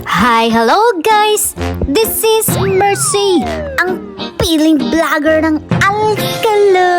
Hi, hello guys! This is Mercy, ang piling vlogger ng Alcalo.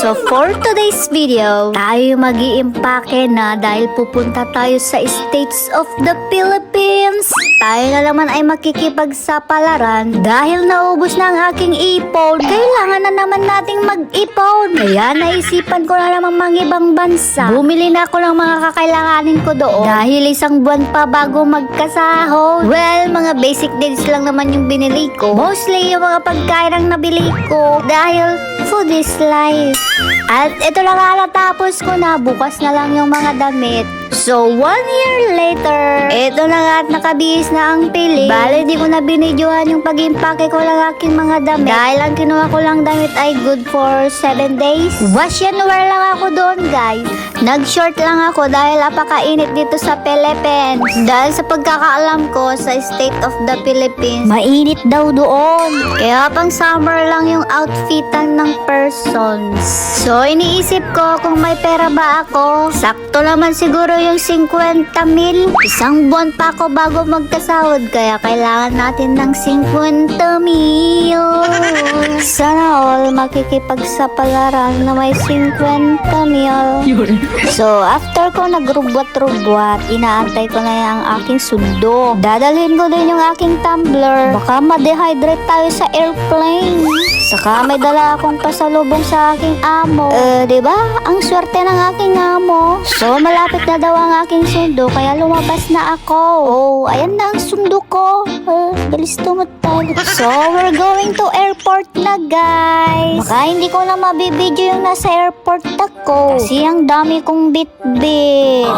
So for today's video, tayo mag-iimpake na dahil pupunta tayo sa States of the Philippines. Tayo na naman ay makikipagsapalaran dahil naubos na ang aking ipon. Kailangan na naman nating mag-ipon. Kaya naisipan ko na naman mga ibang bansa. Bumili na ako ng mga kakailanganin ko doon dahil isang buwan pa bago magkasahod. Well, mga basic needs lang naman yung binili ko. Mostly yung mga pagkain ang nabili ko dahil food is life. At ito lang natapos ko na, bukas na lang yung mga damit. So 1 year later, ito na nga at nakabihis na ang pili. Bale, di ko na binidyohan yung pag-impake ko lang aking mga damit. Dahil ang kinuha ko lang damit ay good for 7 days. Wash and wear lang ako doon, guys. Nag-short lang ako dahil apakainit dito sa Philippines. Dahil sa pagkakaalam ko sa State of the Philippines, mainit daw doon. Kaya pang summer lang yung outfitan ng persons. So iniisip ko kung may pera ba ako. Sakto naman siguro yung 50 mil. Isang buwan pa ako bago magkasahod, kaya kailangan natin ng 50 mil. Sana all makikipagsapalaran na may 50 mil. So after ko nagrubwat-rubwat, inaantay ko na yung aking sundo. Dadalhin ko din yung aking tumbler. Baka ma-dehydrate tayo sa airplane. Saka may dala akong pasalubong sa aking amo. Diba? Ang swerte ng aking amo. So malapit na daw ang aking sundo, kaya lumabas na ako. Oh, ayan na ang sundo ko. Bilis tumatag. So we're going to airport na, guys. Baka hindi ko na mabibidyo yung nasa airport ako kasi ang dami kong bit-bit.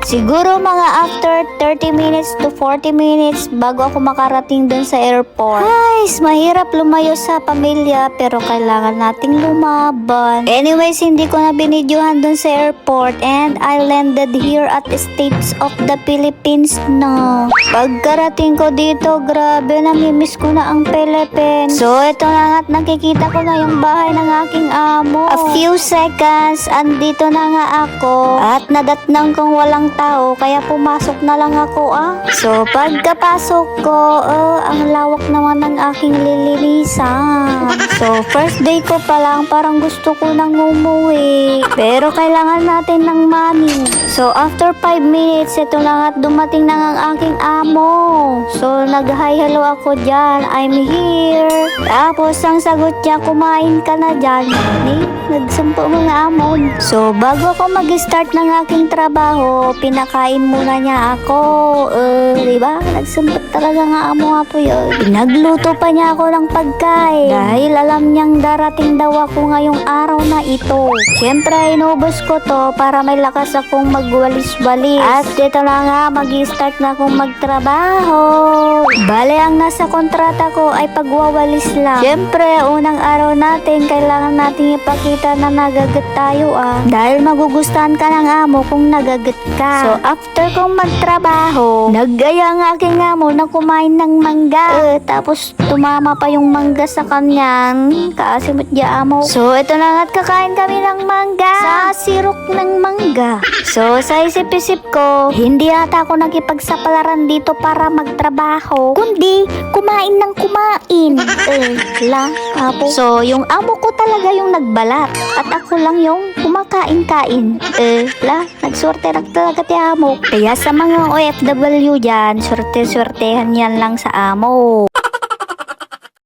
Siguro mga after 30 minutes to 40 minutes bago ako makarating dun sa airport. Guys, mahirap lumayo sa pamilya pero kailangan nating lumaban. Anyways, hindi ko na binidyohan dun sa airport and I landed here at the States of the Philippines na. Pagkarating ko dito, grabe, namimiss ko na ang Philippines. So, ito na nga't nakikita ko na yung bahay ng aking amo. A few seconds, andito na nga ako at nadatnang kong walang tao, kaya pumasok na lang ako So pagkapasok ko, ang lawak naman ng aking lilinisan. So first day ko pa lang, parang gusto ko nang umuwi. Pero kailangan natin ng money. So after 5 minutes, ito na at dumating na ang aking amo. So nag-hi hello ako dyan, I'm here. Tapos ang sagot niya, kumain ka na dyan. Nagsampo mga amon. So bago ako mag-start ng aking trabaho, pinakain muna niya ako. Diba? Nagsumpot talaga nga amo nga po yun. Pinagluto pa niya ako ng pagkain dahil alam niyang darating daw ako ngayong araw na ito. Siyempre, inubos ko to para may lakas akong magwalis-walis. At dito na nga, mag-start na akong magtrabaho. Bale, ang nasa kontrata ko ay pagwawalis lang. Siyempre, unang araw natin, kailangan natin ipakita na nagagat tayo Dahil magugustuhan ka ng amo kung nagagat ka. So, after kong magtrabaho, nag-aya ang aking amo na kumain ng mangga. Tapos, tumama pa yung mangga sa kanyan. Kaasimot niya amo. So, ito na nga't kakain kami ng mangga sa sirok ng mangga. So, sa isip-isip ko, hindi ata ako nakipagsapalaran dito para magtrabaho, kundi kumain ng kumain. So, yung amo ko talaga yung nagbalat at ako lang yung kumakain-kain. Nagsorte na talaga ti amo. Kaya sa mga OFW dyan, swerte-swertehan yan lang sa amo.